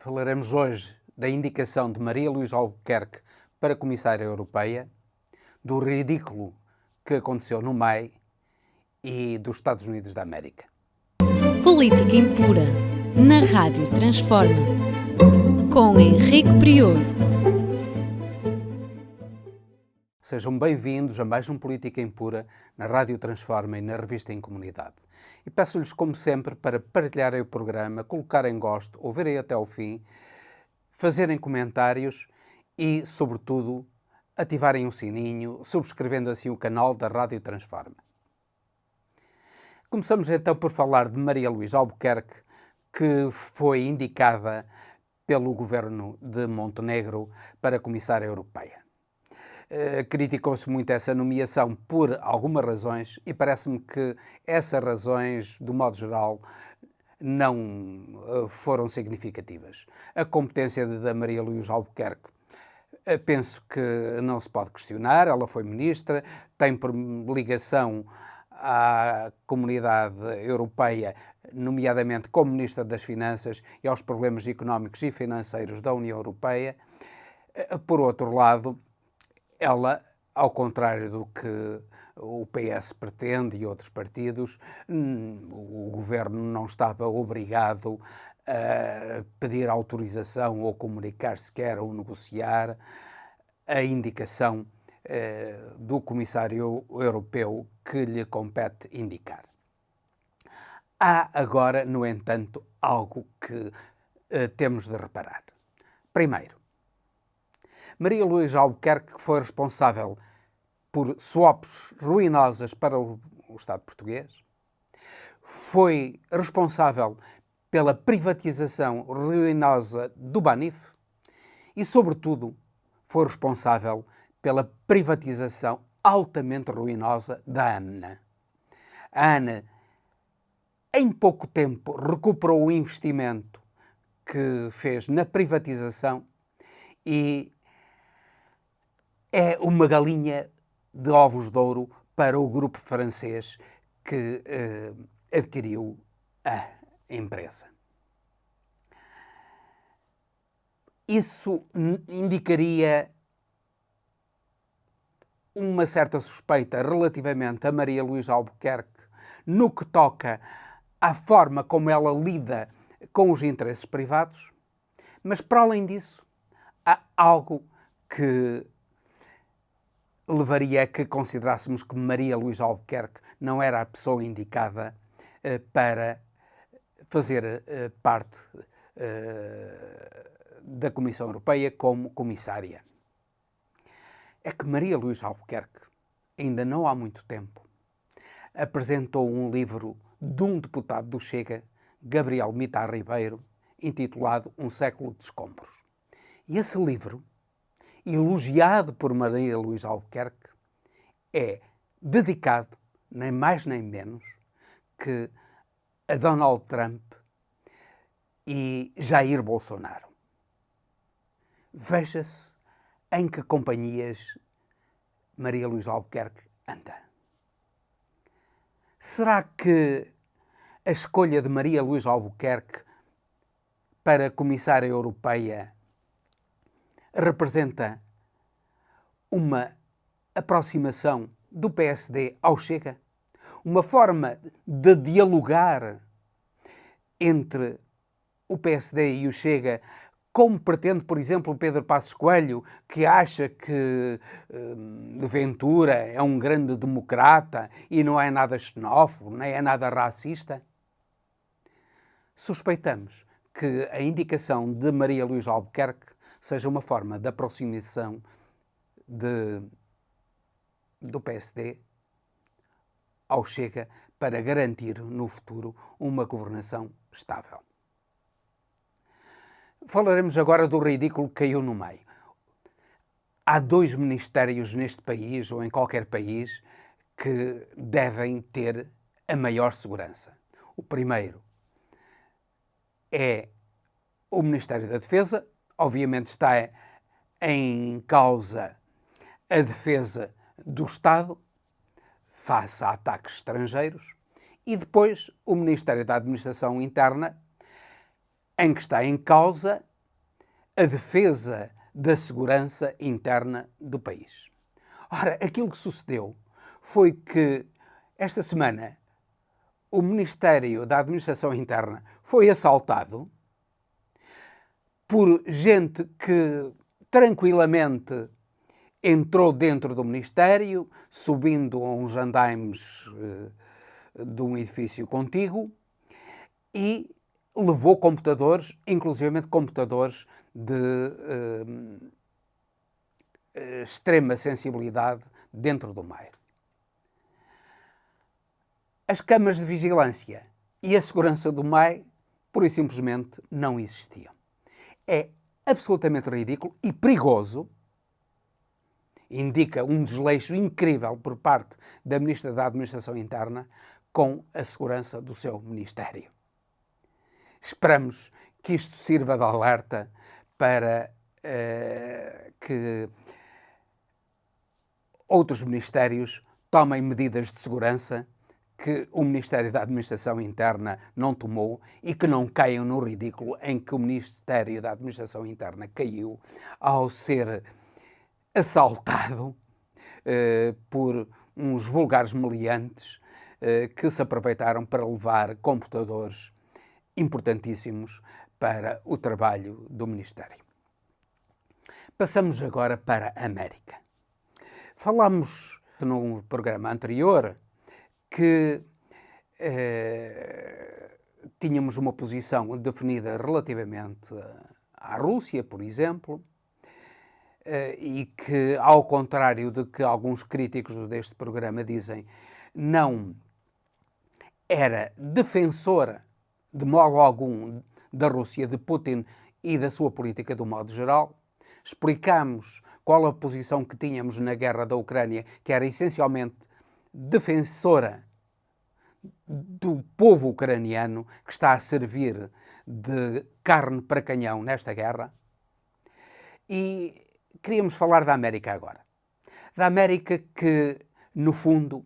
Falaremos hoje da indicação de Maria Luísa Albuquerque para Comissária Europeia, do ridículo que aconteceu no MEI e dos Estados Unidos da América. Política Impura, na Rádio Transforma, com Henrique Prior. Sejam bem-vindos a mais um Política Impura na Rádio Transforma e na Revista em Comunidade. E peço-lhes, como sempre, para partilharem o programa, colocarem gosto, ouvirem até ao fim, fazerem comentários e, sobretudo, ativarem o sininho, subscrevendo assim o canal da Rádio Transforma. Começamos então por falar de Maria Luísa Albuquerque, que foi indicada pelo governo de Montenegro para Comissária Europeia. Criticou-se muito essa nomeação por algumas razões e parece-me que essas razões, do modo geral, não foram significativas. A competência da Maria Luísa Albuquerque penso que não se pode questionar. Ela foi ministra, tem por ligação à comunidade europeia, nomeadamente como Ministra das Finanças e aos problemas económicos e financeiros da União Europeia. Por outro lado, ela, ao contrário do que o PS pretende e outros partidos, o governo não estava obrigado a pedir autorização ou comunicar sequer ou negociar a indicação do Comissário Europeu que lhe compete indicar. Há agora, no entanto, algo que temos de reparar. Primeiro, Maria Luísa Albuquerque foi responsável por swaps ruinosas para o Estado português, foi responsável pela privatização ruinosa do Banif e, sobretudo, foi responsável pela privatização altamente ruinosa da ANA. A ANA, em pouco tempo, recuperou o investimento que fez na privatização e é uma galinha de ovos de ouro para o grupo francês que adquiriu a empresa. Isso indicaria uma certa suspeita relativamente a Maria Luísa Albuquerque no que toca à forma como ela lida com os interesses privados, mas para além disso, há algo que levaria a que considerássemos que Maria Luísa Albuquerque não era a pessoa indicada para fazer parte da Comissão Europeia como comissária. É que Maria Luísa Albuquerque, ainda não há muito tempo, apresentou um livro de um deputado do Chega, Gabriel Mita Ribeiro, intitulado Um Século de Escombros. E esse livro, elogiado por Maria Luísa Albuquerque, é dedicado, nem mais nem menos, que a Donald Trump e Jair Bolsonaro. Veja-se em que companhias Maria Luísa Albuquerque anda. Será que a escolha de Maria Luísa Albuquerque para Comissária Europeia representa uma aproximação do PSD ao Chega? Uma forma de dialogar entre o PSD e o Chega, como pretende, por exemplo, Pedro Passos Coelho, que acha que Ventura é um grande democrata e não é nada xenófobo, nem é nada racista? Suspeitamos que a indicação de Maria Luísa Albuquerque seja uma forma de aproximação do PSD ao Chega para garantir no futuro uma governação estável. Falaremos agora do ridículo que caiu no meio. Há dois ministérios neste país, ou em qualquer país, que devem ter a maior segurança. O primeiro é o Ministério da Defesa. Obviamente está em causa a defesa do Estado face a ataques estrangeiros. E depois o Ministério da Administração Interna, em que está em causa a defesa da segurança interna do país. Ora, aquilo que sucedeu foi que esta semana o Ministério da Administração Interna foi assaltado por gente que tranquilamente entrou dentro do Ministério, subindo a uns andaimes de um edifício contíguo, e levou computadores, inclusivamente computadores de extrema sensibilidade dentro do MAE. As câmaras de vigilância e a segurança do MAE, pura e simplesmente, não existiam. É absolutamente ridículo e perigoso, indica um desleixo incrível por parte da Ministra da Administração Interna com a segurança do seu Ministério. Esperamos que isto sirva de alerta para que outros ministérios tomem medidas de segurança que o Ministério da Administração Interna não tomou e que não caiam no ridículo em que o Ministério da Administração Interna caiu ao ser assaltado por uns vulgares meliantes que se aproveitaram para levar computadores importantíssimos para o trabalho do Ministério. Passamos agora para a América. Falámos num programa anterior que tínhamos uma posição definida relativamente à Rússia, por exemplo, e que, ao contrário do que alguns críticos deste programa dizem, não era defensora de modo algum da Rússia, de Putin e da sua política do modo geral. Explicámos qual a posição que tínhamos na guerra da Ucrânia, que era essencialmente defensora do povo ucraniano que está a servir de carne para canhão nesta guerra. E queríamos falar da América agora. Da América que, no fundo,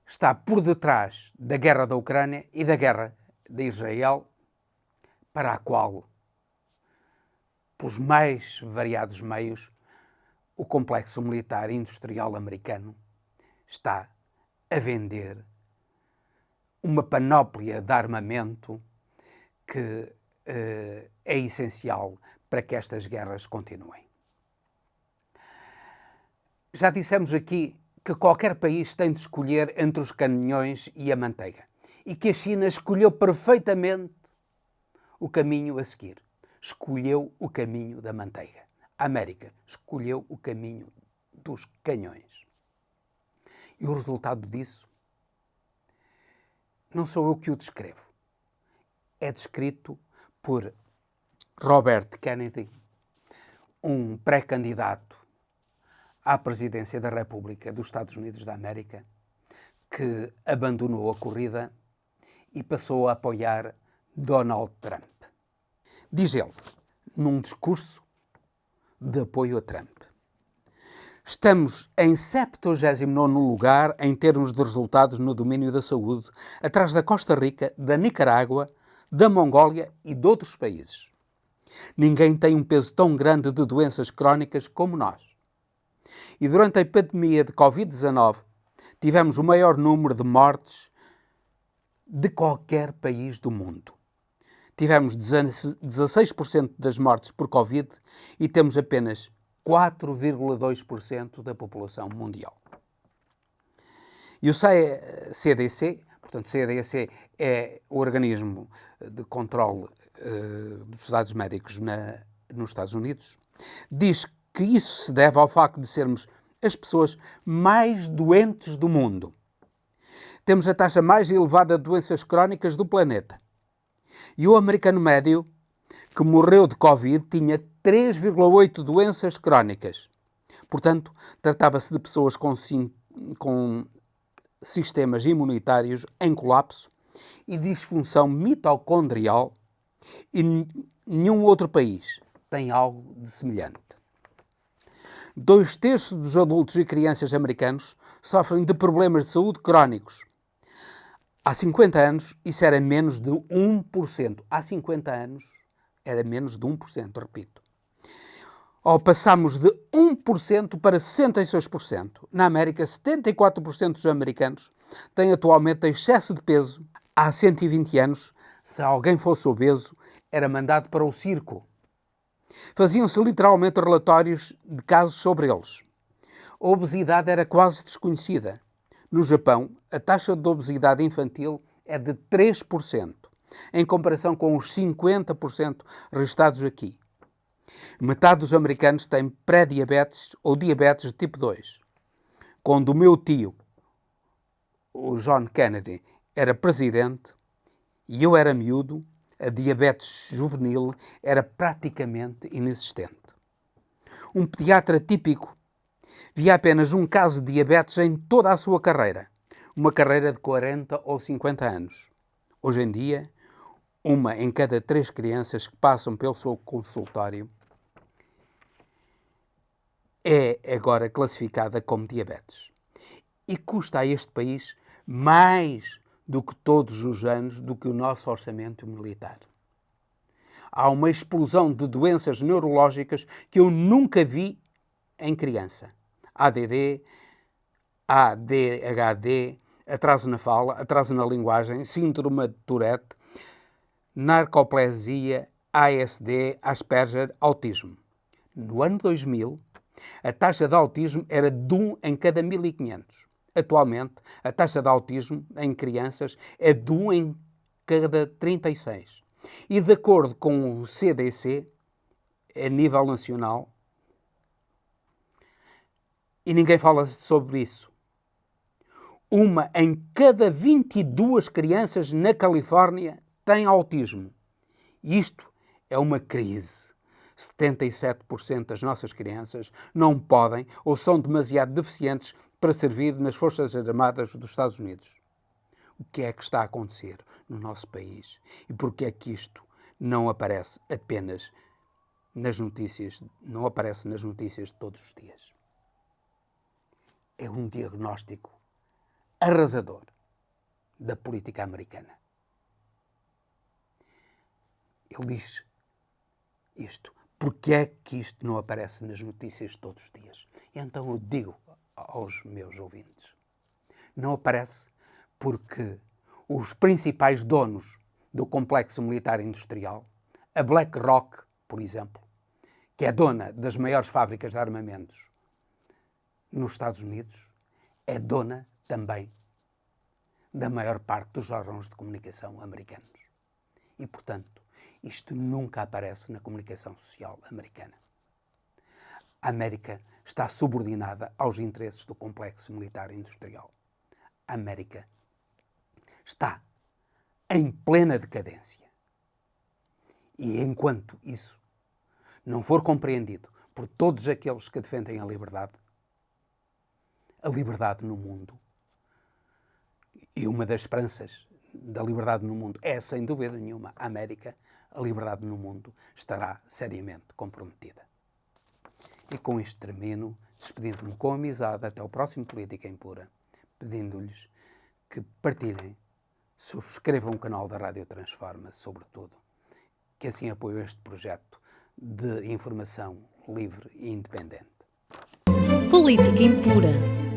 está por detrás da guerra da Ucrânia e da guerra de Israel, para a qual, pelos mais variados meios, o complexo militar e industrial americano está a vender uma panóplia de armamento que é essencial para que estas guerras continuem. Já dissemos aqui que qualquer país tem de escolher entre os canhões e a manteiga e que a China escolheu perfeitamente o caminho a seguir. Escolheu o caminho da manteiga. A América escolheu o caminho dos canhões. E o resultado disso não sou eu que o descrevo. É descrito por Robert Kennedy, um pré-candidato à presidência da República dos Estados Unidos da América, que abandonou a corrida e passou a apoiar Donald Trump. Diz ele, num discurso de apoio a Trump: estamos em 79º lugar em termos de resultados no domínio da saúde, atrás da Costa Rica, da Nicarágua, da Mongólia e de outros países. Ninguém tem um peso tão grande de doenças crónicas como nós. E durante a pandemia de Covid-19, tivemos o maior número de mortes de qualquer país do mundo. Tivemos 16% das mortes por Covid e temos apenas 4,2% da população mundial. E o CDC, portanto, CDC é o organismo de controle dos dados médicos nos Estados Unidos, diz que isso se deve ao facto de sermos as pessoas mais doentes do mundo. Temos a taxa mais elevada de doenças crónicas do planeta. E o americano médio, que morreu de Covid, tinha 3,8 doenças crónicas. Portanto, tratava-se de pessoas com sistemas imunitários em colapso e disfunção mitocondrial, e nenhum outro país tem algo de semelhante. 2/3 dos adultos e crianças americanos sofrem de problemas de saúde crónicos. Há 50 anos, isso era menos de 1%. Há 50 anos, Era menos de 1%, repito. Ou passamos de 1% para 66%. Na América, 74% dos americanos têm atualmente excesso de peso. Há 120 anos, se alguém fosse obeso, era mandado para o circo. Faziam-se literalmente relatórios de casos sobre eles. A obesidade era quase desconhecida. No Japão, a taxa de obesidade infantil é de 3%, em comparação com os 50% registados aqui. Metade dos americanos têm pré-diabetes ou diabetes de tipo 2. Quando o meu tio, o John Kennedy, era presidente e eu era miúdo, a diabetes juvenil era praticamente inexistente. Um pediatra típico via apenas um caso de diabetes em toda a sua carreira, uma carreira de 40 ou 50 anos. Hoje em dia, uma em cada 3 crianças que passam pelo seu consultório é agora classificada como diabetes. E custa a este país mais do que todos os anos do que o nosso orçamento militar. Há uma explosão de doenças neurológicas que eu nunca vi em criança. ADD, ADHD, atraso na fala, atraso na linguagem, síndrome de Tourette, narcoplesia, ASD, Asperger, autismo. No ano 2000, a taxa de autismo era de 1 em cada 1.500. Atualmente, a taxa de autismo em crianças é de 1 em cada 36. E de acordo com o CDC, a nível nacional, e ninguém fala sobre isso, uma em cada 22 crianças na Califórnia tem autismo. Isto é uma crise. 77% das nossas crianças não podem ou são demasiado deficientes para servir nas Forças Armadas dos Estados Unidos. O que é que está a acontecer no nosso país? E porquê é que isto não aparece apenas nas notícias, não aparece nas notícias de todos os dias? É um diagnóstico arrasador da política americana. Ele diz isto. Porquê é que isto não aparece nas notícias de todos os dias? Então eu digo aos meus ouvintes, não aparece porque os principais donos do complexo militar industrial, a BlackRock, por exemplo, que é dona das maiores fábricas de armamentos nos Estados Unidos, é dona também da maior parte dos órgãos de comunicação americanos. E, portanto, isto nunca aparece na comunicação social americana. A América está subordinada aos interesses do complexo militar industrial. A América está em plena decadência. E enquanto isso não for compreendido por todos aqueles que defendem a liberdade no mundo, e uma das esperanças da liberdade no mundo é, sem dúvida nenhuma, a América, a liberdade no mundo estará seriamente comprometida. E com isto termino, despedindo-me com amizade até o próximo Política Impura, pedindo-lhes que partilhem, subscrevam o canal da Rádio Transforma, sobretudo, que assim apoiem este projeto de informação livre e independente. Política Impura,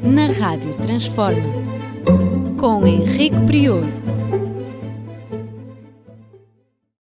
na Rádio Transforma, com Henrique Prior.